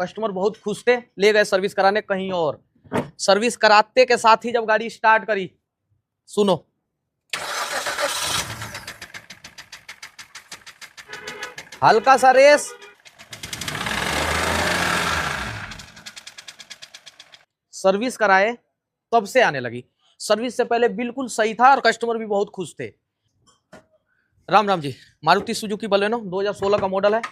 Customer बहुत खुश थे, ले गए सर्विस कराने कहीं और। सर्विस कराते के साथ ही जब गाड़ी स्टार्ट करी, सुनो, हल्का सा रेस, सर्विस कराए तब से आने लगी। सर्विस से पहले बिल्कुल सही था और कस्टमर भी बहुत खुश थे। राम राम जी। मारुति सुजुकी बलेनो 2016 का मॉडल है।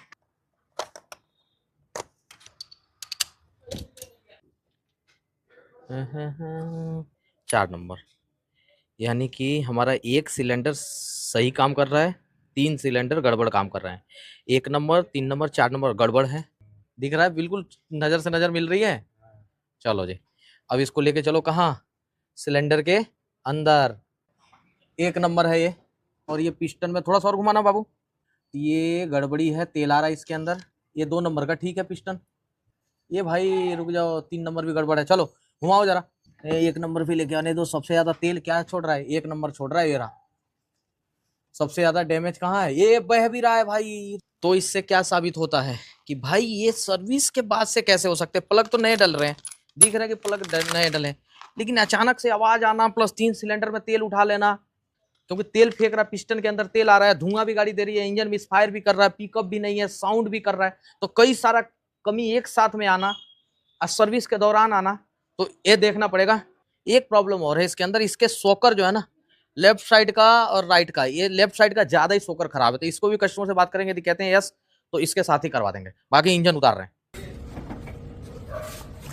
चार नंबर, यानी कि हमारा एक सिलेंडर सही काम कर रहा है, 3 सिलेंडर गड़बड़ काम कर रहे हैं। 1 नंबर, 3 नंबर, 4 नंबर गड़बड़ है। दिख रहा है, बिल्कुल नजर से नजर मिल रही है। चलो जी, अब इसको लेके चलो कहाँ, सिलेंडर के अंदर। 1 नंबर है ये, और ये पिस्टन में थोड़ा सा और घुमाना बाबू, ये गड़बड़ी है, तेल आ रहा है इसके अंदर। ये 2 नंबर का ठीक है पिस्टन। ये भाई रुक जाओ, 3 नंबर भी गड़बड़ है। चलो घुमाओ जरा, 1 नंबर भी लेके आने दो। सबसे ज्यादा तेल क्या छोड़ रहा है, 1 नंबर छोड़ रहा है। ये रहा, सबसे ज्यादा डैमेज कहाँ है, ये बह भी रहा है भाई। तो इससे क्या साबित होता है कि भाई ये सर्विस के बाद से कैसे हो सकते, प्लग तो नए डल रहे हैं, दिख रहा है कि प्लग नए डले, लेकिन अचानक से आवाज आना, प्लस 3 सिलेंडर में तेल उठा लेना, क्योंकि तेल फेंक रहा है, पिस्टन के अंदर तेल आ रहा है, धुआं भी गाड़ी दे रही है, इंजन मिसफायर भी कर रहा है, पिकअप भी नहीं है, साउंड भी कर रहा है। तो कई सारा कमी एक साथ में आना और सर्विस के दौरान आना, तो ये देखना पड़ेगा। एक प्रॉब्लम और है इसके अंदर, इसके शॉकर जो है ना, लेफ्ट साइड का और राइट का, ये लेफ्ट साइड का ज्यादा ही शॉकर खराब है। तो इसको भी कस्टमर से बात करेंगे तो कहते हैं यस, तो इसके साथ ही करवा देंगे। बाकी इंजन उतार रहे हैं।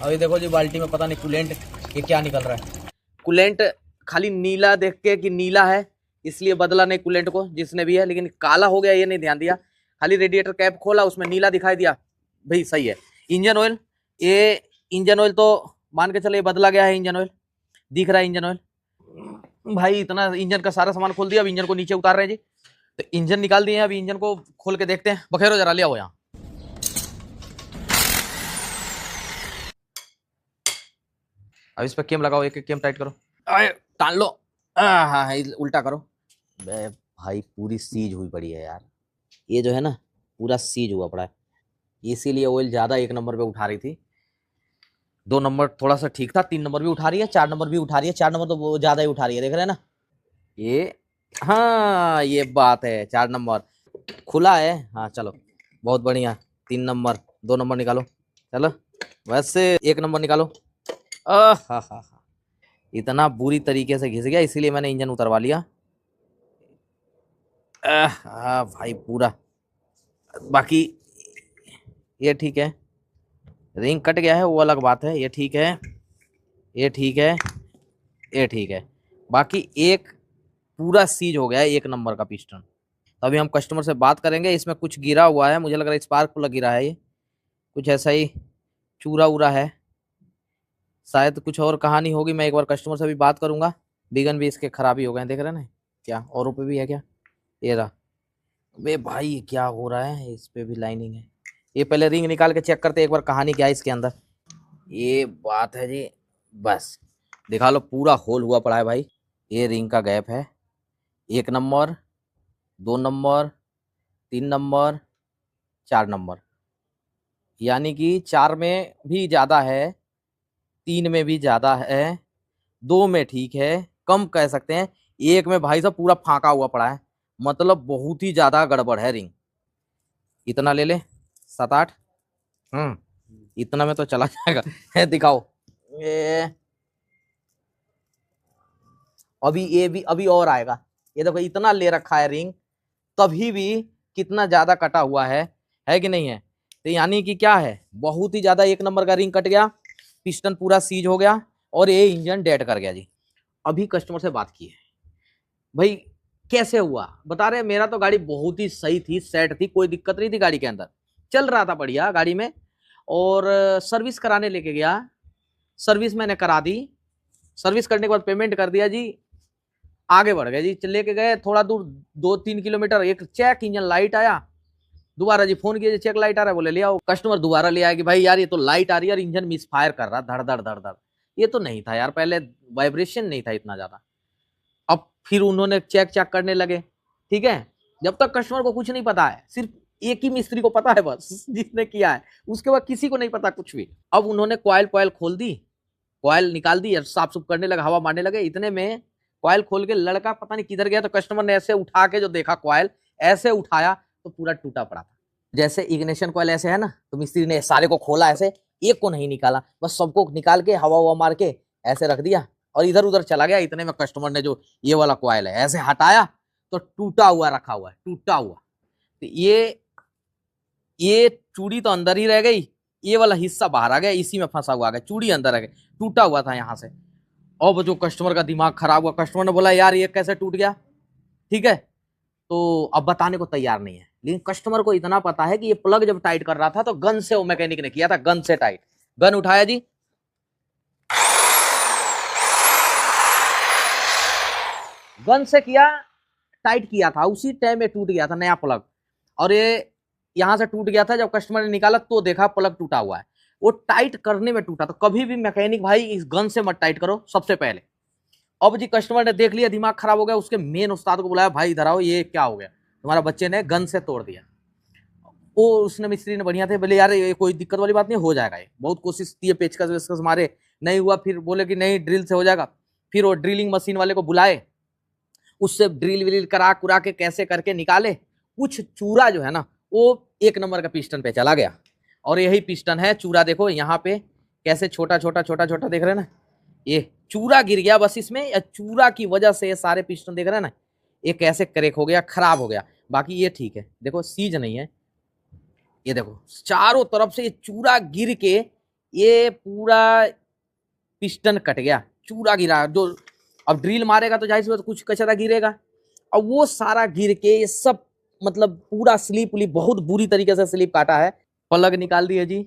अभी देखो जी, बाल्टी में पता नहीं कूलेंट ये क्या निकल रहा है। कूलेंट खाली नीला देख के कि नीला है इसलिए बदला नहीं कूलेंट को, जिसने भी है, लेकिन काला हो गया ये नहीं ध्यान दिया। खाली रेडिएटर कैप खोला, उसमें नीला दिखाई दिया, भाई सही है। इंजन ऑयल, ये इंजन ऑयल तो मान के चलो ये बदला गया है। इंजन ऑयल दिख रहा है, इंजन ऑयल भाई, इतना इंजन का सारा सामान खोल दिया। अब इंजन को नीचे उतार रहे हैं जी, तो इंजन निकाल दिए हैं। अभी इंजन को खोल के देखते हैं। बखेरो जरा, लिया हो यहाँ। अब इस पर केम लगाओ, एक एक केम टाइट करो, टान लो। हाँ, उल्टा करो। भाई पूरी सीज हुई पड़ी है यार, ये जो है ना पूरा सीज हुआ पड़ा है, इसीलिए ऑयल ज्यादा 1 नंबर पे उठा रही थी। 2 नंबर थोड़ा सा ठीक था, 3 नंबर भी उठा रही है, 4 नंबर भी उठा रही है। 4 नंबर तो वो ज्यादा ही उठा रही है, देख रहे हैं ना ये। हाँ ये बात है, 4 नंबर खुला है। हाँ चलो बहुत बढ़िया। 3 नंबर, 2 नंबर निकालो, चलो वैसे 1 नंबर निकालो। हा, इतना बुरी तरीके से घिस गया, इसीलिए मैंने इंजन उतरवा लिया। भाई पूरा, बाकी ये ठीक है, रिंग कट गया है वो अलग बात है, ये ठीक है, ये ठीक है, ये ठीक है। बाकी एक पूरा सीज हो गया है 1 नंबर का पिस्टन। तो अभी हम कस्टमर से बात करेंगे। इसमें कुछ गिरा हुआ है, मुझे लग रहा है स्पार्क प्लग गिरा है, ये कुछ ऐसा ही चूरा उरा है, शायद कुछ और कहानी होगी। मैं एक बार कस्टमर से भी बात करूंगा। बिगन भी इसके खराबी हो गए हैं, देख रहे हैं ना, क्या औरों पे भी है क्या, ये रहा। वे भाई ये क्या हो रहा है, इस पे भी लाइनिंग है। ये पहले रिंग निकाल के चेक करते एक बार कहानी क्या है इसके अंदर। ये बात है जी, बस दिखा लो, पूरा होल हुआ पड़ा है भाई। ये रिंग का गैप है, 1 नंबर, 2 नंबर, 3 नंबर, 4 नंबर, यानी कि 4 में भी ज्यादा है, 3 में भी ज्यादा है, 2 में ठीक है, कम कह सकते हैं। 1 में भाई साहब पूरा फाका हुआ पड़ा है, मतलब बहुत ही ज्यादा गड़बड़ है रिंग। इतना ले ले, 7-8, इतना में तो चला जाएगा। है दिखाओ ये, अभी ये भी अभी और आएगा। ये देखो इतना ले रखा है रिंग, तभी भी कितना ज्यादा कटा हुआ है कि नहीं है। तो यानी कि क्या है, बहुत ही ज्यादा 1 नंबर का रिंग कट गया, पिस्टन पूरा सीज हो गया और ये इंजन डेड कर गया जी। अभी कस्टमर से बात की है, भाई कैसे हुआ, बता रहे मेरा तो गाड़ी बहुत ही सही थी, सेट थी, कोई दिक्कत नहीं थी गाड़ी के अंदर, चल रहा था बढ़िया गाड़ी में। और सर्विस कराने लेके गया, सर्विस मैंने करा दी, सर्विस करने के बाद पेमेंट कर दिया जी, आगे बढ़ गए जी। लेके गए थोड़ा दूर, 2-3 किलोमीटर, एक चेक इंजन लाइट आया, दोबारा जी फोन किया, चेक लाइट आ रहा है, बोले ले आओ। कस्टमर दोबारा ले आया कि भाई यार ये तो लाइट आ रही है और इंजन मिस फायर कर रहा, धड़ धड़ धड़ धड़। ये तो नहीं था यार, पहले वाइब्रेशन नहीं था इतना ज्यादा। अब फिर उन्होंने चेक चेक करने लगे, ठीक है। जब तक कस्टमर को कुछ नहीं पता है, सिर्फ एक ही मिस्त्री को पता है बस, जिसने किया है, उसके बाद किसी को नहीं पता कुछ भी। अब उन्होंने कॉइल पॉइल खोल दी, कॉइल निकाल दी, साफ सुफ करने लगा, हवा मारने लगे। इतने में कॉइल खोल के लड़का पता नहीं किधर गया, तो कस्टमर ने ऐसे उठा के जो देखा कॉइल, ऐसे उठाया तो पूरा टूटा पड़ा था। जैसे इग्निशन कॉइल ऐसे है ना, तो मिस्त्री ने सारे को खोला ऐसे, एक को नहीं निकाला, बस सबको निकाल के हवा हवा मार के ऐसे रख दिया और इधर उधर चला गया। इतने में कस्टमर ने जो ये वाला कॉइल है ऐसे हटाया तो टूटा हुआ रखा हुआ है, टूटा हुआ। तो ये चूड़ी तो अंदर ही रह गई, ये वाला हिस्सा बाहर आ गया, इसी में फंसा हुआ आ गया, चूड़ी अंदर आ गई, टूटा हुआ था यहाँ से। अब जो कस्टमर का दिमाग खराब हुआ, कस्टमर ने बोला यार ये कैसे टूट गया, ठीक है। तो अब बताने को तैयार नहीं है, लेकिन कस्टमर को इतना पता है कि ये प्लग जब टाइट कर रहा था तो गन से वो मैकेनिक ने किया था, गन से टाइट। गन उठाया जी, गन से किया, टाइट किया था, उसी टाइम में टूट गया था नया प्लग। और ये यहां से टूट गया था, जब कस्टमर ने निकाला तो देखा प्लग टूटा हुआ है, वो टाइट करने में टूटा। तो कभी भी मैकेनिक भाई इस गन से मत टाइट करो सबसे पहले। अब जी कस्टमर ने देख लिया, दिमाग खराब हो गया, उसके मेन उस्ताद को बुलाया, भाई इधर आओ, ये क्या हो गया, तुम्हारा बच्चे ने गन से तोड़ दिया। वो उसने मिस्त्री ने बढ़िया थे, बोले यार ये कोई दिक्कत वाली बात नहीं, हो जाएगा, ये बहुत कोशिश की, पेचकस वेचकस मारे, नहीं हुआ। फिर बोले कि नहीं ड्रिल से हो जाएगा। फिर वो ड्रिलिंग मशीन वाले को बुलाए, उससे ड्रिल विल करा कुरा के कैसे करके निकाले। कुछ चूरा जो है ना वो 1 नंबर का पिस्टन पे चला गया, और यही पिस्टन है चूरा, देखो यहाँ पे कैसे छोटा छोटा छोटा छोटा देख रहे हैं ना, ये चूरा गिर गया बस इसमें, या चूरा की वजह से ये सारे पिस्टन देख रहे हैं ना, ये कैसे क्रैक हो गया, खराब हो गया। बाकी ये ठीक है, देखो सीज नहीं है, ये देखो चारों तरफ से ये चूरा गिर के ये पूरा पिस्टन कट गया, चूरा गिरा। जो अब ड्रिल मारेगा तो जाहिर सी बात कुछ कचरा गिरेगा, और वो सारा गिर के ये सब मतलब पूरा स्लिप उलिप बहुत बुरी तरीके से स्लिप काटा है। प्लग निकाल दिए जी,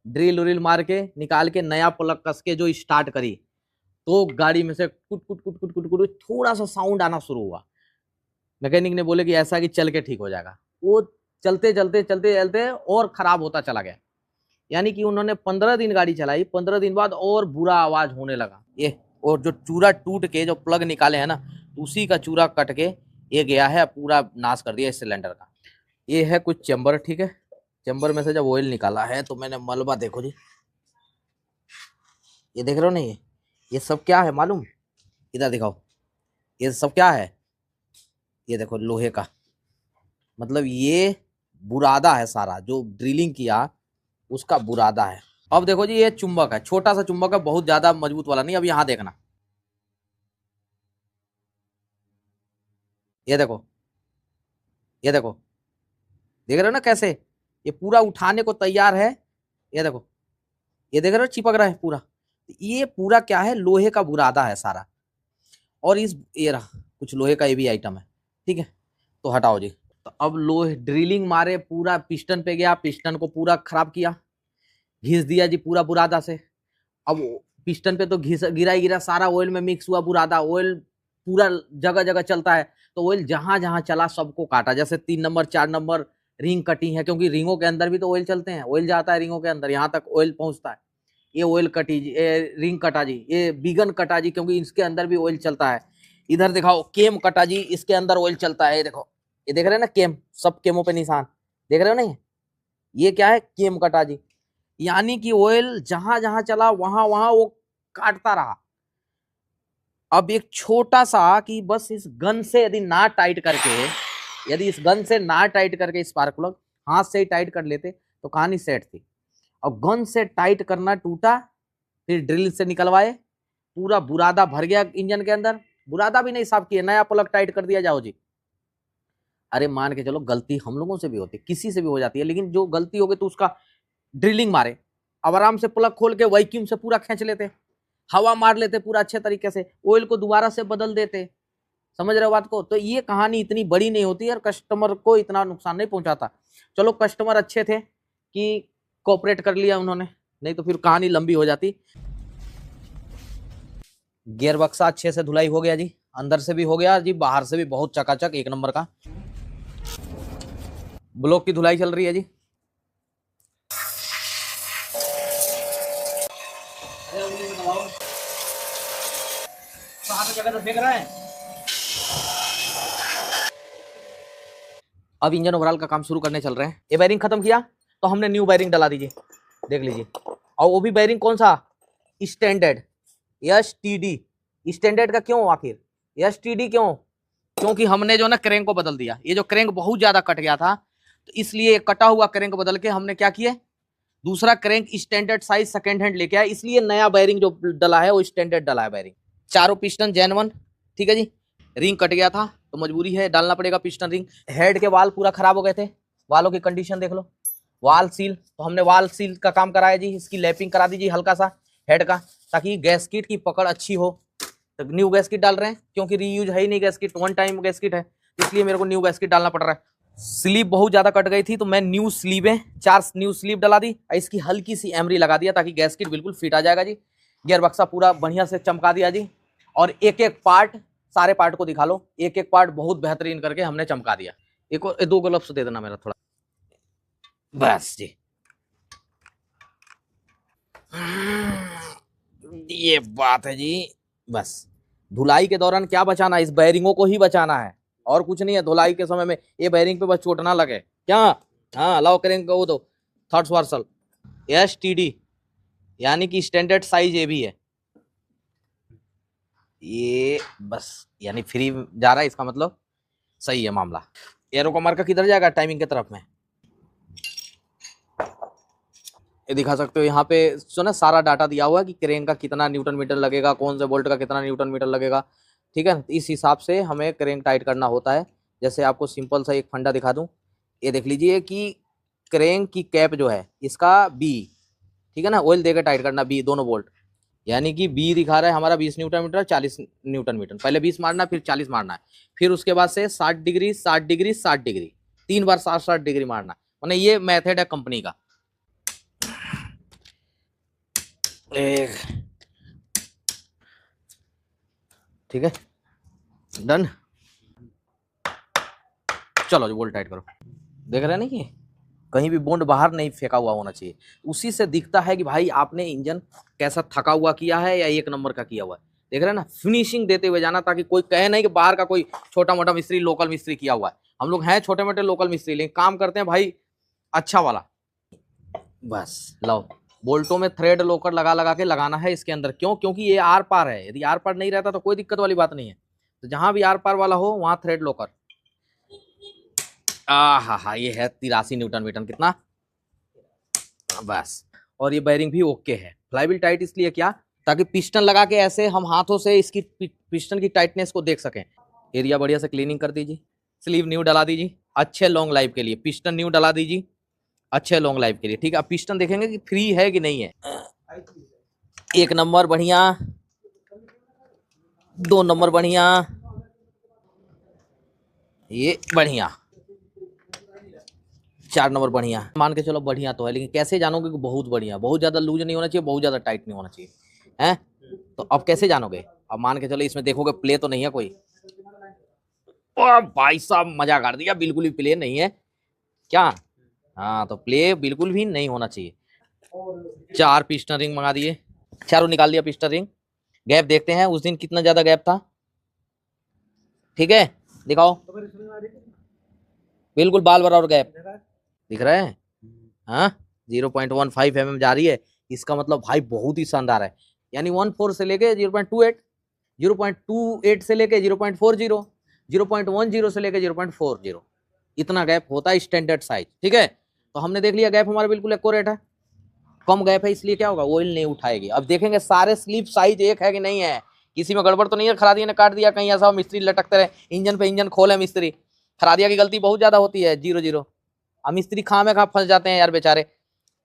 ड्रिल उरिल मार के निकाल के नया प्लग कस के जो स्टार्ट करी, तो गाड़ी में से कुट कुट कुट कुट कुट कुट थोड़ा सा साउंड आना शुरू हुआ। मैकेनिक ने बोले कि ऐसा कि चल के ठीक हो जाएगा। वो चलते चलते चलते चलते और खराब होता चला गया। यानी कि उन्होंने 15 दिन गाड़ी चलाई, 15 दिन बाद और बुरा आवाज होने लगा ये। और जो चूरा टूट के जो प्लग निकाले हैं ना, उसी का चूरा कट के ये गया है, पूरा नाश कर दिया इस सिलेंडर का। ये है कुछ चैम्बर, ठीक है। चैम्बर में से जब ऑयल निकाला है तो मैंने मलबा, देखो जी, ये देख रहे हो ना, ये सब क्या है मालूम, इधर दिखाओ, ये सब क्या है, ये देखो लोहे का, मतलब ये बुरादा है सारा, जो ड्रिलिंग किया उसका बुरादा है। अब देखो जी, ये चुंबक है, छोटा सा चुंबक है, बहुत ज्यादा मजबूत वाला नहीं। अब यहाँ देखना, ये देखो, ये देखो, देख रहे हो ना कैसे ये पूरा उठाने को तैयार है। ये देखो, ये देख रहे हो चिपक रहा है पूरा, ये पूरा क्या है, लोहे का बुरादा है सारा। और इस ये रहा कुछ लोहे का ये भी आइटम है, ठीक है। तो हटाओ जी। तो अब लोहे ड्रिलिंग मारे पूरा पिस्टन पे गया, पिस्टन को पूरा खराब किया, घिस दिया जी पूरा बुरादा से। अब पिस्टन पे तो घिस गिरा ही गिरा, सारा ऑयल में मिक्स हुआ बुरादा, ऑयल पूरा जगह जगह चलता है, तो ऑयल जहां जहां चला सबको काटा। जैसे 3 नंबर 4 नंबर रिंग कटी है, क्योंकि रिंगों के अंदर भी तो ऑयल चलते हैं, ऑयल जाता है रिंगों के अंदर, यहाँ तक ऑयल पहुंचता है। ये ऑयल कटी जी, रिंग कटा जी, ये बिगन कटा जी, क्योंकि इसके अंदर भी ऑयल चलता है। इधर दिखाओ केम कटा जी, इसके अंदर ऑयल चलता है, ये देखो, ये देख रहे हैं ना केम, सब केमों पे निशान देख रहे हो ना, ये क्या है, केम कटा जी। यानी कि ऑयल जहां जहां चला वहां वहां वो काटता रहा। अब एक छोटा सा कि बस इस गन से यदि ना टाइट करके, यदि इस गन से ना टाइट करके स्पार्क प्लग हाथ से ही टाइट कर लेते तो कहानी सेट थी। अब गन से टाइट करना टूटा, फिर ड्रिल से निकलवाए, पूरा बुरादा भर गया इंजन के अंदर, बुरादा भी नहीं साफ किया, नया प्लग टाइट कर दिया, जाओ जी। अरे मान के चलो गलती हम लोगों से भी होती है, किसी से भी हो जाती है, लेकिन जो गलती हो गई तो उसका ड्रिलिंग मारे, अब आराम से प्लग खोल के वैक्यूम से पूरा खींच लेते, हवा मार लेते पूरा अच्छे तरीके से, ऑयल को दोबारा से बदल देते। समझ रहे हो बात को? तो ये कहानी इतनी बड़ी नहीं होती और कस्टमर को इतना नुकसान नहीं पहुंचाता। चलो कस्टमर अच्छे थे कि कोऑपरेट कर लिया उन्होंने, नहीं तो फिर कहानी लंबी हो जाती। गियर बक्सा अच्छे से धुलाई हो गया जी, अंदर से भी हो गया जी, बाहर से भी बहुत चकाचक 1 नंबर का। ब्लॉक की धुलाई चल रही है जी। जगह तो देख रहा है, अब इंजन ओवरऑल का काम शुरू करने चल रहे हैं। ये बेरिंग खत्म किया तो हमने न्यू बेरिंग डला दीजिए, देख लीजिए। और वो भी बेरिंग कौन सा, स्टैंडर्ड STD। स्टैंडर्ड का क्यों आखिर STD क्यों, क्योंकि हमने जो ना क्रैंक को बदल दिया। ये जो क्रैंक बहुत ज्यादा कट गया था तो इसलिए कटा हुआ क्रैंक बदल के हमने क्या किया, दूसरा crank standard size second hand लेके आया, इसलिए नया बेरिंग जो डला है वो स्टैंडर्ड डला है बेरिंग। चारों पिस्टन Gen 1, ठीक है जी। रिंग कट गया था तो मजबूरी है डालना पड़ेगा पिस्टन रिंग। हेड के वाल पूरा खराब हो गए थे, वालों की कंडीशन देख लो। वाल सील, तो हमने वाल सील का काम कराया जी, इसकी लैपिंग करा दीजिए हल्का सा हेड का, ताकि गैसकिट की पकड़ अच्छी हो। तो न्यू गैसकिट डाल रहे हैं क्योंकि रीयूज है ही नहीं गैसकिट, वन टाइम गैसकिट है, इसलिए मेरे को न्यू गैसकिट डालना पड़ रहा है। स्लीव बहुत ज्यादा कट गई थी तो मैं न्यू स्लीवें 4 न्यू स्लीव डला दी, इसकी हल्की सी एमरी लगा दिया ताकि गैसकिट बिल्कुल फिट आ जाएगा जी। गियर बक्सा पूरा बढ़िया से चमका दिया जी। और एक एक पार्ट, सारे पार्ट को दिखा लो, एक एक पार्ट बहुत बेहतरीन करके हमने चमका दिया। एक और 2 ग्लव्स दे देना मेरा थोड़ा, बस जी। ये बात है जी। बस धुलाई के दौरान क्या बचाना है, इस बैरिंगों को ही बचाना है और कुछ नहीं है। धुलाई के समय में ये बैरिंग पे बस चोट ना लगे क्या। हाँ लाओ करेंगे वो तो थर्ड वार्सल STD यानी कि स्टैंडर्ड साइज ये भी है ये, बस यानी फ्री जा रहा है, इसका मतलब सही है मामला। एरो का मार्का किधर जाएगा, टाइमिंग की तरफ में ये दिखा सकते हो। यहाँ पे जो ना सारा डाटा दिया हुआ है कि क्रेन का कितना न्यूटन मीटर लगेगा, कौन से बोल्ट का कितना न्यूटन मीटर लगेगा, ठीक है। इस हिसाब से हमें क्रेन टाइट करना होता है। जैसे आपको सिंपल सा एक फंडा दिखा दूं, ये देख लीजिए कि क्रेन की कैप जो है इसका B, ठीक है ना, ऑयल देकर टाइट करना B दोनों बोल्ट, यानी कि B दिखा रहा है हमारा 20 न्यूटन मीटर 40 न्यूटन मीटर, पहले 20 मारना है फिर 40 मारना है, फिर उसके बाद से 60 डिग्री 60 डिग्री 60 डिग्री 3 बार 60 डिग्री मारना, मैंने ये मेथड है कंपनी का। ठीक है डन, चलो जी बोल्ट टाइट करो। देख रहे हैं ना कि कहीं भी बोल्ट बाहर नहीं फेंका हुआ होना चाहिए, उसी से दिखता है कि भाई आपने इंजन कैसा थका हुआ किया है या एक नंबर का किया हुआ है। देख रहे हैं ना, फिनिशिंग देते हुए जाना ताकि कोई कहे नहीं कि बाहर का कोई छोटा मोटा मिस्त्री लोकल मिस्त्री किया हुआ है। हम लोग हैं छोटे मोटे लोकल मिस्त्री लेकिन काम करते हैं भाई अच्छा वाला। बस लो बोल्टों में थ्रेड लोकर लगा लगा के लगाना है इसके अंदर, क्यों, क्योंकि ये आर पार है, यदि आर पार नहीं रहता तो कोई दिक्कत वाली बात नहीं है। तो जहां भी आर पार वाला हो वहां थ्रेड लोकर। हा ये है 83 न्यूटन मीटर, कितना, बस। और ये बैरिंग भी ओके है। फ्लाईव्हील टाइट इसलिए क्या, ताकि पिस्टन लगा के ऐसे हम हाथों से इसकी पिस्टन की टाइटनेस को देख सकें। एरिया बढ़िया से क्लीनिंग कर दीजिए, स्लीव न्यू डला दीजिए अच्छे लॉन्ग लाइफ के लिए, पिस्टन न्यू डला दीजिए अच्छे लॉन्ग लाइफ के लिए, ठीक है। अब पिस्टन देखेंगे कि फ्री है कि नहीं है। 1 नंबर बढ़िया, 2 नंबर बढ़िया, ये बढ़िया, 4 नंबर बढ़िया, मान के चलो बढ़िया तो है, लेकिन कैसे जानोगे कि बहुत बढ़िया, बहुत ज्यादा लूज नहीं होना चाहिए, बहुत ज्यादा टाइट नहीं होना चाहिए, हैं। तो अब कैसे जानोगे, अब मान के चलो इसमें देखोगे प्ले तो नहीं है कोई, और भाई साहब मजा कर दिया, बिल्कुल भी प्ले नहीं है क्या। हाँ तो प्ले बिल्कुल भी नहीं होना चाहिए। 4 पिस्टन रिंग मंगा दिए, चारों निकाल दिया पिस्टन रिंग। गैप देखते हैं उस दिन कितना ज्यादा गैप था, ठीक है दिखाओ, बिल्कुल बाल बराबर गैप दिख रहा है। हाँ 0.15 mm जा रही है, इसका मतलब भाई बहुत ही शानदार है। यानी 14 से लेके 0.28, 0.28 से लेके 0.40, 0.10 से लेके 0.40, इतना गैप होता है स्टैंडर्ड साइज, ठीक है। तो हमने देख लिया गैप हमारा बिल्कुल एक्यूरेट है। कम गैप है इसलिए क्या होगा, ऑयल नहीं उठाएगी। अब देखेंगे सारे स्लीप साइज एक है कि नहीं है, किसी में गड़बड़ तो नहीं है, खरादिया ने काट दिया कहीं ऐसा मिस्त्री लटकते रहे, इंजन पे इंजन खोले मिस्त्री, खरादिया की गलती बहुत ज्यादा होती है 0-0। अब मिस्त्री खां में खां फंस जाते हैं यार बेचारे,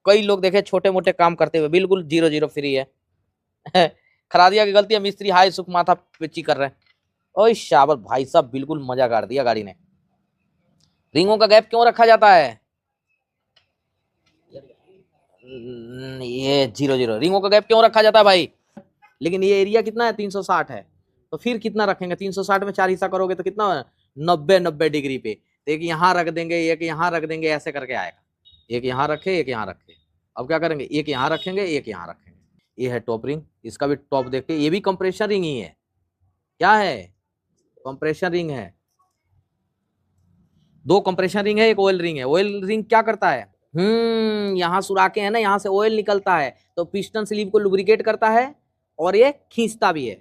कई लोग देखे छोटे मोटे काम करते हुए बिल्कुल 0-0 फ्री है खरादिया की गलती है, मिस्त्री हाई सुख माथा पिची कर रहे हैं। ओए शाबाश भाई साहब, बिल्कुल मजा काट दिया गाड़ी ने। रिंगों का गैप क्यों रखा जाता है, ये 0-0 रिंगों का गैप क्यों रखा जाता है भाई। लेकिन ये एरिया कितना है 360 है, तो फिर कितना रखेंगे, 360 में 4 हिस्सा करोगे तो कितना 90 डिग्री पे, तो एक यहाँ रख देंगे एक यहाँ रख देंगे, ऐसे करके आएगा। एक यहाँ रखे एक यहाँ रखे, अब क्या करेंगे, एक यहाँ रखेंगे एक यहाँ रखेंगे। ये है टॉप रिंग, इसका भी टॉप देखते, ये भी कंप्रेशन रिंग ही है, क्या है कंप्रेशन रिंग है। दो कंप्रेशन रिंग है, एक ऑयल रिंग है। ऑयल रिंग क्या करता है, यहाँ सुराखें हैं ना, यहाँ से ऑयल निकलता है, तो पिस्टन स्लीव को लुब्रिकेट करता है और ये खींचता भी है।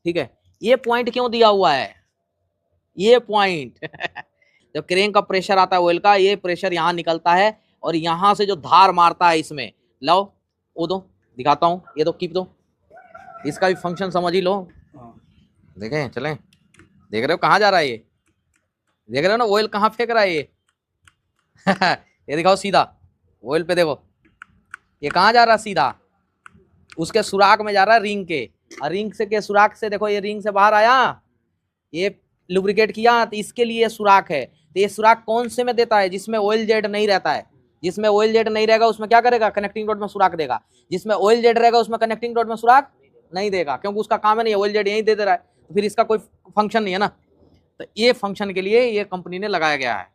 ठीक है, ये पॉइंट क्यों दिया हुआ है, ये पॉइंट जब क्रेन का प्रेशर आता है ऑयल का, ये प्रेशर यहाँ निकलता है और यहाँ से जो धार मारता है इसमें, लो वो दो दिखाता हूँ, ये दो कीप दो, इसका भी फंक्शन समझ ही लो। देखें चलें, देख रहे हो कहाँ जा रहा है ये, देख रहे हो ना ऑयल कहाँ फेंक रहा है ये ये दिखाओ सीधा ऑयल पे, देखो ये कहाँ जा रहा है, सीधा उसके सुराख में जा रहा है, रिंग के, और रिंग से के सुराख से देखो, ये रिंग से बाहर आया, ये लुब्रिकेट किया, तो इसके लिए सुराख है। तो ये सुराख कौन से में देता है, जिसमें ऑयल जेट नहीं रहता है। जिसमें ऑयल जेट नहीं रहेगा उसमें क्या करेगा, कनेक्टिंग रोड में सुराख देगा। जिसमें ऑयल जेट रहेगा उसमें कनेक्टिंग रोड में सुराख नहीं देगा, क्योंकि उसका काम है नहीं, ऑयल जेट यहीं दे दे रहा है, तो फिर इसका कोई फंक्शन नहीं है ना। तो ये फंक्शन के लिए ये कंपनी ने लगाया गया है।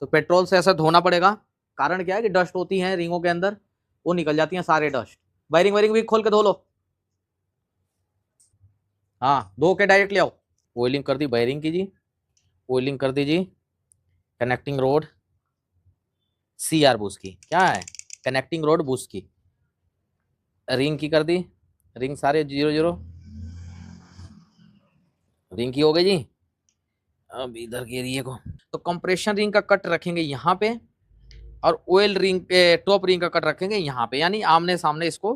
तो पेट्रोल से ऐसा धोना पड़ेगा, कारण क्या है कि डस्ट होती है रिंगों के अंदर, वो निकल जाती है सारे डस्ट। वायरिंग वायरिंग भी खोल के धो लो, हाँ धो के डायरेक्ट ले आओ। ऑयलिंग कर दी, वायरिंग कीजिए, ऑयलिंग कर दीजिए, कनेक्टिंग रोड CR बूस की, क्या है कनेक्टिंग रोड बूस की, रिंग की कर दी, रिंग सारे 0 0 रिंग की हो गई जी। अब इधर के एरिए को तो कंप्रेशन रिंग का कट रखेंगे यहाँ पे, और ऑयल रिंग के टॉप रिंग का कट रखेंगे यहाँ पे, यानी आमने सामने इसको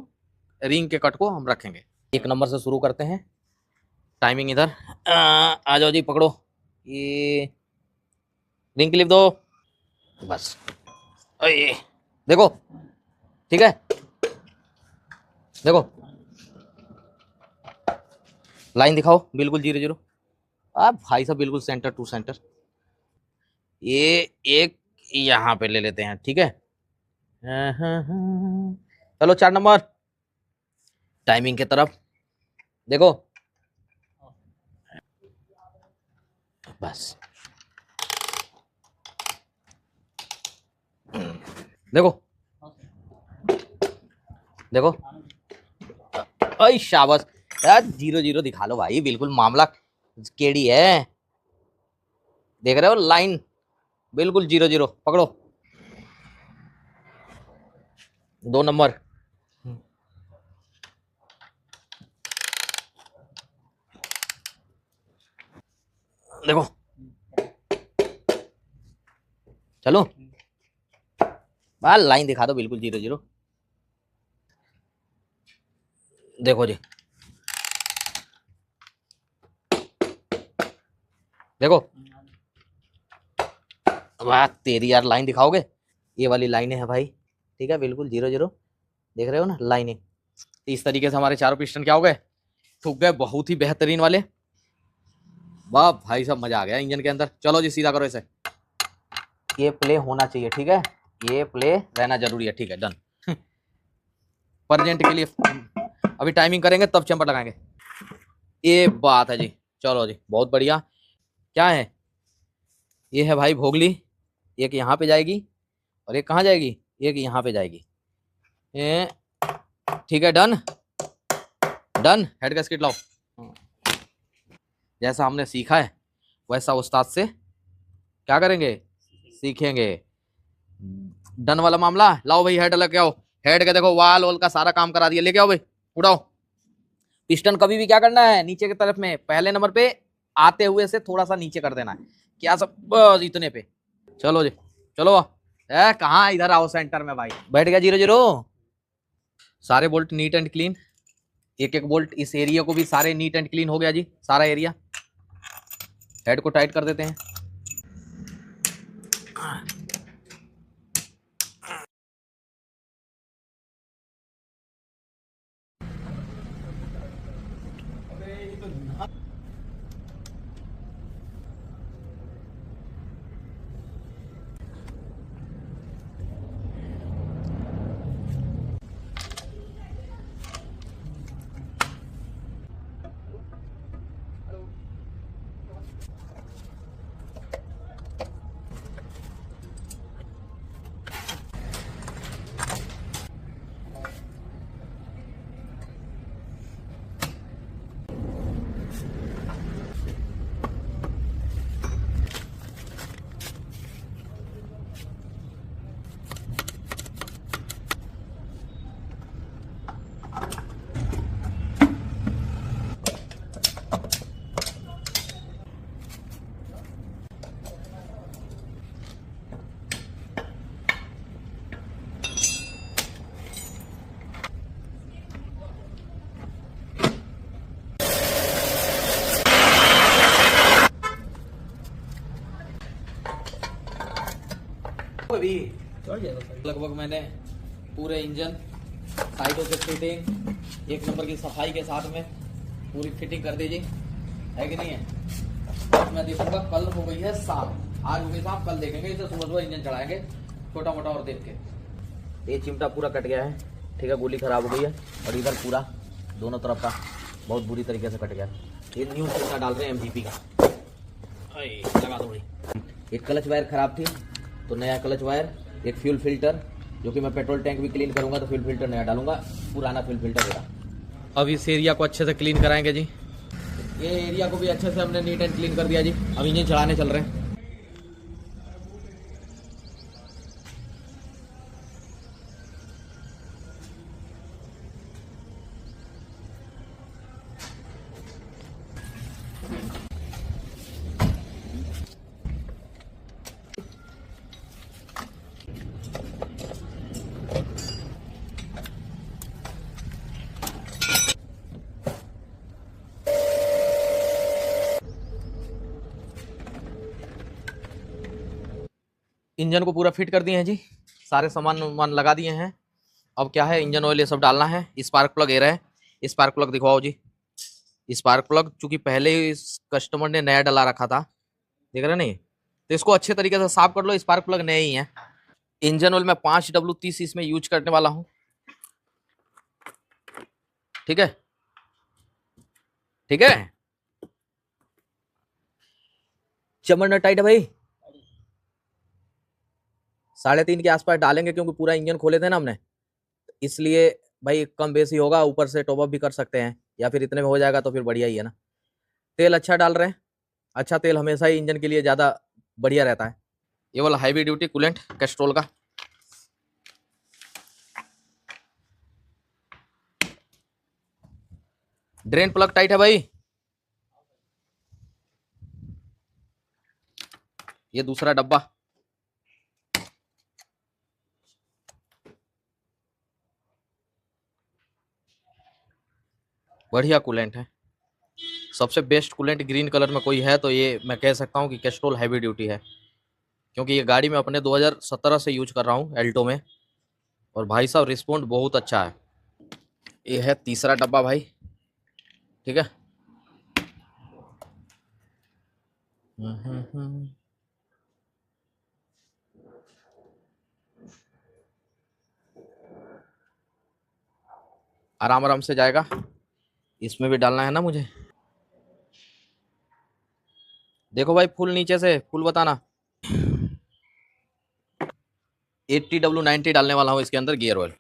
रिंग के कट को हम रखेंगे। 1 नंबर से शुरू करते हैं, टाइमिंग इधर आ जाओ जी, पकड़ो ये रिंग क्लिप दो, बस ये देखो, ठीक है, देखो लाइन दिखाओ बिल्कुल 0 0, अब भाई साहब बिल्कुल सेंटर टू सेंटर। ये एक यहाँ पे ले लेते हैं, ठीक है। चलो 4 नंबर टाइमिंग की तरफ देखो, बस देखो देखो, अरे शाबाश यार, 0 0 दिखा लो भाई, बिल्कुल मामला केड़ी है, देख रहे हो लाइन बिल्कुल 0 0, पकड़ो 2 नंबर, देखो चलो बाल लाइन दिखा दो बिल्कुल 0 0, देखो जी देखो, वाह तेरी यार लाइन दिखाओगे, ये वाली लाइनें हैं भाई, ठीक है बिल्कुल 0 0, देख रहे हो ना लाइनें। इस तरीके से हमारे चारों पिस्टन क्या हो गए, ठुक गए, बहुत ही बेहतरीन वाले। वाह भाई साहब मजा आ गया इंजन के अंदर। चलो जी सीधा करो इसे, ये प्ले होना चाहिए, ठीक है, ये प्ले रहना जरूरी है, ठीक है डन। प्रेजेंट के लिए अभी टाइमिंग करेंगे तब चैम्बर लगाएंगे, ये बात है जी। चलो जी बहुत बढ़िया, क्या है ये है भाई भोगली, एक यहाँ पे जाएगी और एक कहाँ जाएगी, एक यहाँ पे जाएगी, ठीक है डन डन। हेड गैस्केट लाओ, जैसा हमने सीखा है वैसा उस्ताद से क्या करेंगे, सीखेंगे। डन वाला मामला, लाओ भाई हेड लेके आओ, हेड के देखो वाल वॉल का सारा काम करा दिया, लेके आओ भाई, उड़ाओ। पिस्टन कभी भी क्या करना है, नीचे की तरफ में पहले नंबर पे आते हुए से थोड़ा सा नीचे कर देना है, क्या सब बस इतने पे। चलो जी चलो, कहाँ इधर आओ सेंटर में भाई, बैठ गया 0 0, सारे बोल्ट नीट एंड क्लीन, एक एक बोल्ट, इस एरिया को भी सारे नीट एंड क्लीन हो गया जी, सारा एरिया। हेड को टाइट कर देते हैं, अभी लगभग मैंने पूरे इंजन साइडों से फिटिंग, एक नंबर की सफाई के साथ में पूरी फिटिंग कर दीजिए, है कि नहीं है। अब मैं देखूंगा, कल हो गई है साफ, आज हो गई साफ, कल देखेंगे इसे, सुबह सुबह इंजन चढ़ाएंगे छोटा मोटा और देख के। ये चिमटा पूरा कट गया है, ठीक है, गोली खराब हो गई है, और इधर पूरा दोनों तरफ का बहुत बुरी तरीके से कट गया। ये न्यू चिमटा डाल रहे हैं एमजीपी का, लगा दो भाई। एक क्लच वायर खराब थी तो नया क्लच वायर, एक फ्यूल फिल्टर, जो कि मैं पेट्रोल टैंक भी क्लीन करूंगा तो फ्यूल फिल्टर नया डालूंगा, पुराना फ्यूल फिल्टर मेरा। अब इस एरिया को अच्छे से क्लीन कराएंगे जी। ये एरिया को भी अच्छे से हमने नीट एंड क्लीन कर दिया जी। अब इंजन चढ़ाने चल रहे हैं। इंजन को पूरा फिट कर दिए हैं जी, सारे सामान वामान लगा दिए हैं। अब क्या है, इंजन ऑयल ये सब डालना है। स्पार्क प्लग एयर है, स्पार्क प्लग दिखवाओ जी। स्पार्क प्लग चूंकि पहले इस कस्टमर ने नया डला रखा था, देख रहे नहीं, तो इसको अच्छे तरीके से साफ कर लो, स्पार्क प्लग नए ही है। इंजन ऑयल में 5W30 इसमें यूज करने वाला हूँ, ठीक है, ठीक है। चमड़ न टाइट है भाई, 3.5 के आसपास डालेंगे, क्योंकि पूरा इंजन खोले थे ना हमने, इसलिए भाई कम बेसी होगा, ऊपर से टॉप अप भी कर सकते हैं, या फिर इतने में हो जाएगा तो फिर बढ़िया ही है ना। तेल अच्छा डाल रहे हैं, अच्छा तेल हमेशा ही इंजन के लिए ज़्यादा बढ़िया रहता है। ये वाला हैवी ड्यूटी कूलेंट कैस्ट्रोल का, ड्रेन प्लग टाइट है भाई। ये दूसरा डब्बा, बढ़िया कूलेंट है, सबसे बेस्ट कूलेंट ग्रीन कलर में कोई है तो ये मैं कह सकता हूँ कि कैस्ट्रोल हैवी ड्यूटी है, क्योंकि ये गाड़ी में अपने 2017 से यूज कर रहा हूँ एल्टो में, और भाई साहब रिस्पॉन्ड बहुत अच्छा है। ये है तीसरा डब्बा भाई, ठीक है। आराम आराम से जाएगा, इसमें भी डालना है ना मुझे। देखो भाई, फुल नीचे से फुल बताना। 80W90 डालने वाला हूँ इसके अंदर गियर ऑयल।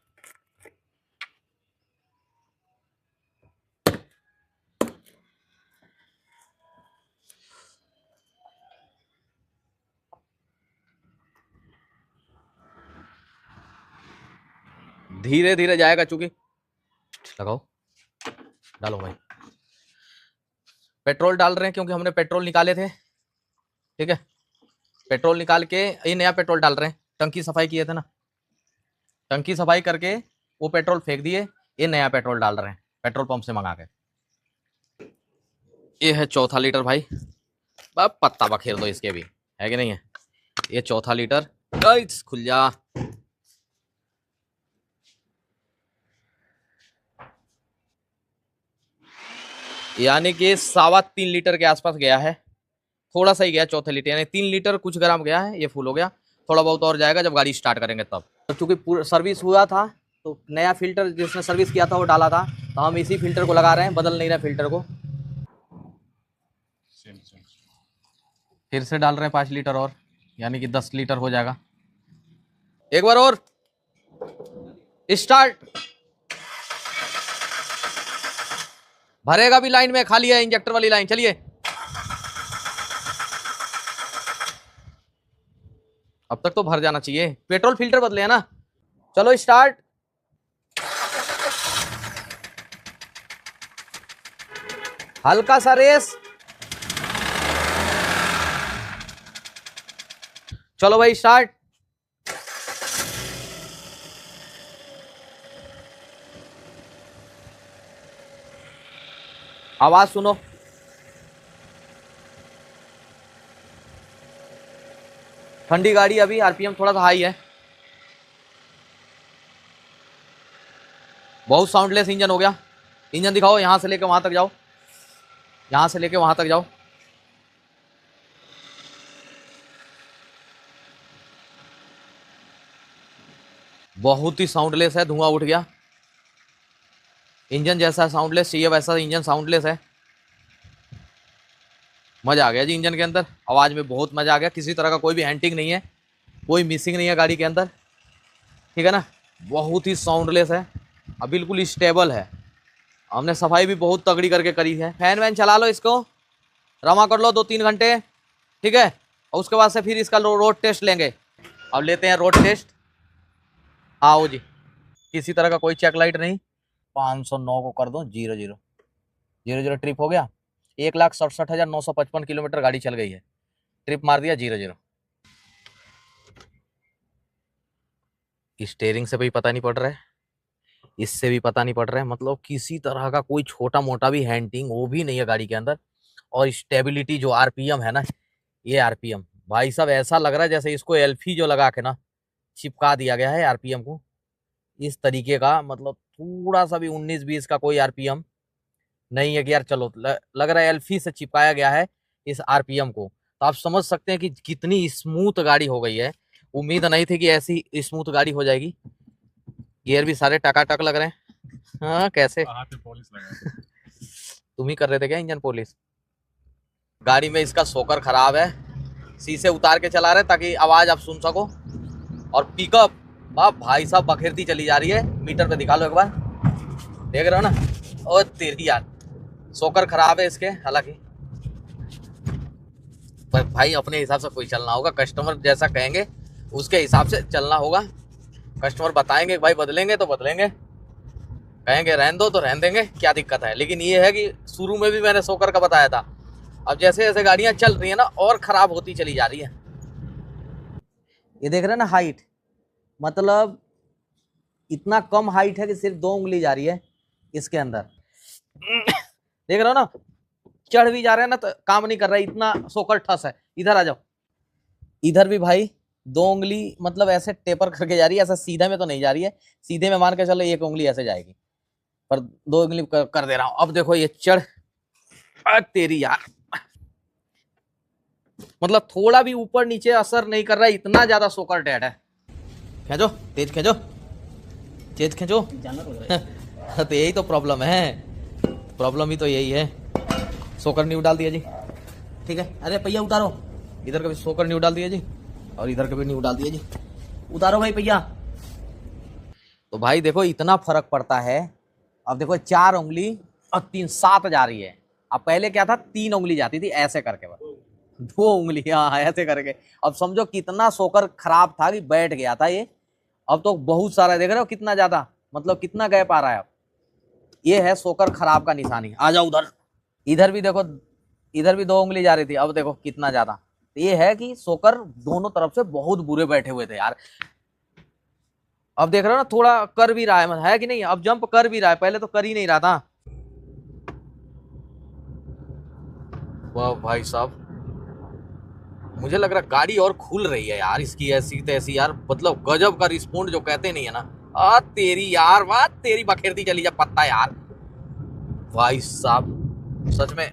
धीरे धीरे जाएगा, चूंकि लगाओ, डालो भाई। पेट्रोल डाल रहे हैं क्योंकि हमने पेट्रोल निकाले थे, ठीक है, पेट्रोल निकाल के ये नया पेट्रोल डाल रहे हैं। टंकी सफाई किए थे ना, टंकी सफाई करके वो पेट्रोल फेंक दिए, ये नया पेट्रोल डाल रहे हैं पेट्रोल पंप से मंगा के। ये है 1/4 लीटर भाई, पत्ता बखेर दो इसके भी, है कि नहीं है। ये 1/4 लीटर, खुल जा। यानी कि 3.25 लीटर के आसपास गया है, थोड़ा सा ही गया, 1/4 लीटर यानी 3 लीटर कुछ ग्राम गया है। ये फुल हो गया, थोड़ा बहुत और जाएगा जब गाड़ी स्टार्ट करेंगे तब। तो चूंकि पूरा सर्विस हुआ था तो नया फिल्टर जिसने सर्विस किया था वो डाला था, तो हम इसी फिल्टर को लगा रहे हैं, बदल नहीं रहे फिल्टर को। फिर से डाल रहे हैं 5 लीटर और, यानी कि 10 लीटर हो जाएगा। एक बार और, स्टार्ट। भरेगा भी लाइन में, खाली है इंजेक्टर वाली लाइन, चलिए। अब तक तो भर जाना चाहिए, पेट्रोल फिल्टर बदले है ना। चलो स्टार्ट। हल्का सा रेस, चलो भाई स्टार्ट। आवाज सुनो, ठंडी गाड़ी, अभी आरपीएम थोड़ा सा हाई है। बहुत साउंडलेस इंजन हो गया। इंजन दिखाओ, यहां से लेके वहां तक जाओ, यहां से लेके वहां तक जाओ। बहुत ही साउंडलेस है, धुआं उठ गया। इंजन जैसा साउंडलेस चाहिए वैसा इंजन साउंडलेस है। मजा आ गया जी इंजन के अंदर, आवाज में बहुत मजा आ गया। किसी तरह का कोई भी हैंटिंग नहीं है, कोई मिसिंग नहीं है गाड़ी के अंदर, ठीक है ना। बहुत ही साउंडलेस है, अब बिल्कुल स्टेबल है। हमने सफाई भी बहुत तगड़ी करके करी है। फैन वैन चला लो, इसको रमा कर लो 2-3 घंटे, ठीक है। और उसके बाद से फिर इसका रोड टेस्ट लेंगे। अब लेते हैं रोड टेस्ट। आओ जी, किसी तरह का कोई चेक लाइट नहीं। 509 को कर दो 00, 00 ट्रिप हो गया। 1,67,955 किलोमीटर गाड़ी चल गई है, ट्रिप मार दिया 00। स्टेयरिंग से भी पता नहीं पड़ रहा है, इससे भी पता नहीं पड़ रहा है, मतलब किसी तरह का कोई छोटा मोटा भी हैंटिंग वो भी नहीं है गाड़ी के अंदर। और स्टेबिलिटी जो आरपीएम है ना, ये आरपीएम भाई साहब ऐसा लग रहा है जैसे इसको एल्फी जो लगा के ना चिपका दिया गया है आरपीएम को, इस तरीके का। मतलब थोड़ा सा भी 19-20 का कोई आरपीएम नहीं है कि यार चलो, लग रहा है एल्फी से चिपकाया गया है इस आरपीएम को। तो आप समझ सकते हैं कि कितनी स्मूथ गाड़ी हो गई है। उम्मीद नहीं थी कि ऐसी स्मूथ गाड़ी हो जाएगी। गियर भी सारे टकाटक लग रहे हैं। हाँ कैसे पॉलिश लगा तुम ही कर रहे थे क्या इंजन पॉलिश? गाड़ी में इसका शॉकर खराब है, शीशे उतार के चला रहे ताकि आवाज आप सुन सको। और पिकअप भाई साहब बखेरती चली जा रही है, मीटर पे दिखा लो एक बार, देख रहे हो ना। और तेरी यार शॉकर खराब है इसके, हालांकि पर भाई अपने हिसाब से कोई चलना होगा, कस्टमर जैसा कहेंगे उसके हिसाब से चलना होगा। कस्टमर बताएंगे भाई बदलेंगे तो बदलेंगे, कहेंगे रहन दो तो रहन देंगे, क्या दिक्कत है। लेकिन ये है कि शुरू में भी मैंने शॉकर का बताया था, अब जैसे जैसे गाड़ियां चल रही है ना और खराब होती चली जा रही है। ये देख रहे हैं ना हाइट, मतलब इतना कम हाइट है कि सिर्फ 2 उंगली जा रही है इसके अंदर। देख रहे हो ना, चढ़ भी जा रहे हैं ना तो काम नहीं कर रहा है, इतना शॉकर ठस है। इधर आ जाओ, इधर भी भाई 2 उंगली मतलब ऐसे टेपर करके जा रही है, ऐसा सीधे में तो नहीं जा रही है। सीधे में मान के चलो 1 उंगली ऐसे जाएगी, पर 2 उंगली कर दे रहा हूं। अब देखो ये चढ़, तेरी यार मतलब थोड़ा भी ऊपर नीचे असर नहीं कर रहा है, इतना ज्यादा शॉकर डेड है। खींचो तेज, खींचो तेज, खींचो। तो यही तो प्रॉब्लम है, प्रॉब्लम ही तो यही है। शॉकर न्यू डाल दिया जी, ठीक है। अरे पहिया उतारो, इधर का भी शॉकर न्यू डाल दिया जी, और इधर का भी न्यू डाल दिया जी। उतारो भाई पहिया। तो भाई देखो इतना फर्क पड़ता है। अब देखो 4 उंगली और 3, 7 जा रही है। अब पहले क्या था, 3 उंगली जाती थी ऐसे करके, बस 2 उंगली हाँ ऐसे करके। अब समझो कितना शॉकर खराब था कि बैठ गया था ये। अब तो बहुत सारा देख रहे हो कितना ज्यादा, मतलब कितना गैप आ रहा है। अब ये है शॉकर खराब का निशानी। आ जाओ उधर, इधर भी देखो, इधर भी 2 उंगली जा रही थी, अब देखो कितना ज्यादा। ये है कि शॉकर दोनों तरफ से बहुत बुरे बैठे हुए थे यार। अब देख रहे हो ना थोड़ा कर भी रहा है कि नहीं, अब जंप कर भी रहा है, पहले तो कर ही नहीं रहा था। वाह भाई साहब, मुझे लग रहा गाड़ी और खुल रही है यार इसकी, ऐसी तैसी यार, मतलब गजब का रिस्पॉन्ड जो कहते नहीं है ना। आ तेरी यार, वाह तेरी बखेरती चली जा पत्ता यार। भाई साहब सच में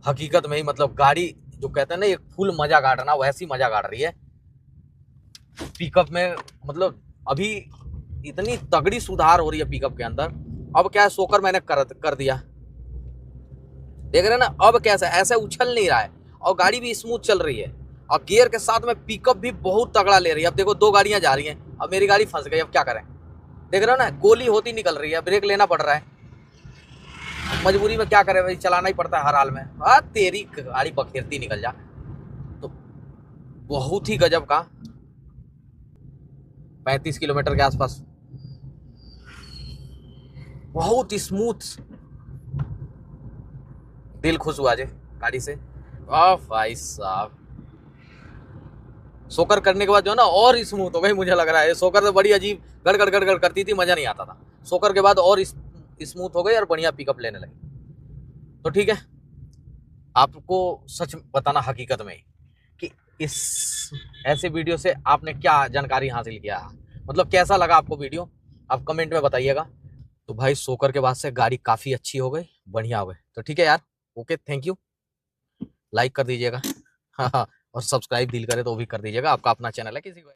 हकीकत में ही, मतलब गाड़ी जो कहते हैं ना एक फुल मजा काटना, वैसी मजा काट रही है पिकअप में। मतलब अभी इतनी तगड़ी सुधार हो रही है पिकअप के अंदर। अब क्या है, शॉकर मैंने कर दिया, देख रहे हैं ना। अब कैसा ऐसे उछल नहीं रहा है और गाड़ी भी स्मूथ चल रही है, और गियर के साथ में पिकअप भी बहुत तगड़ा ले रही है। अब देखो 2 गाड़ियां जा रही हैं, अब मेरी गाड़ी फंस गई, अब क्या करें। देख रहे हो ना गोली होती निकल रही है, ब्रेक लेना पड़ रहा है, मजबूरी में क्या करें भाई, चलाना ही पड़ता है हर हाल में। हाँ तेरी गाड़ी बखेरती निकल जा। तो बहुत ही गजब का 35 किलोमीटर के आसपास, बहुत स्मूथ, दिल खुश हुआ जे गाड़ी से। भाई साहब शॉकर करने के बाद जो है ना और स्मूथ हो गई, मुझे लग रहा है। शॉकर तो बड़ी अजीब गड़गड़ गड़गड़ करती थी, मजा नहीं आता था। शॉकर के बाद और स्मूथ हो गई और बढ़िया पिकअप लेने लगी। तो ठीक है, आपको सच बताना हकीकत में कि इस ऐसे वीडियो से आपने क्या जानकारी हासिल किया, मतलब कैसा लगा आपको वीडियो, आप कमेंट में बताइएगा। तो भाई सोकर के बाद से गाड़ी काफ़ी अच्छी हो गई, बढ़िया हो गई। तो ठीक है यार, ओके, थैंक यू। लाइक कर दीजिएगा। हाँ हाँ, और सब्सक्राइब दिल करे तो वो भी कर दीजिएगा, आपका अपना चैनल है किसी को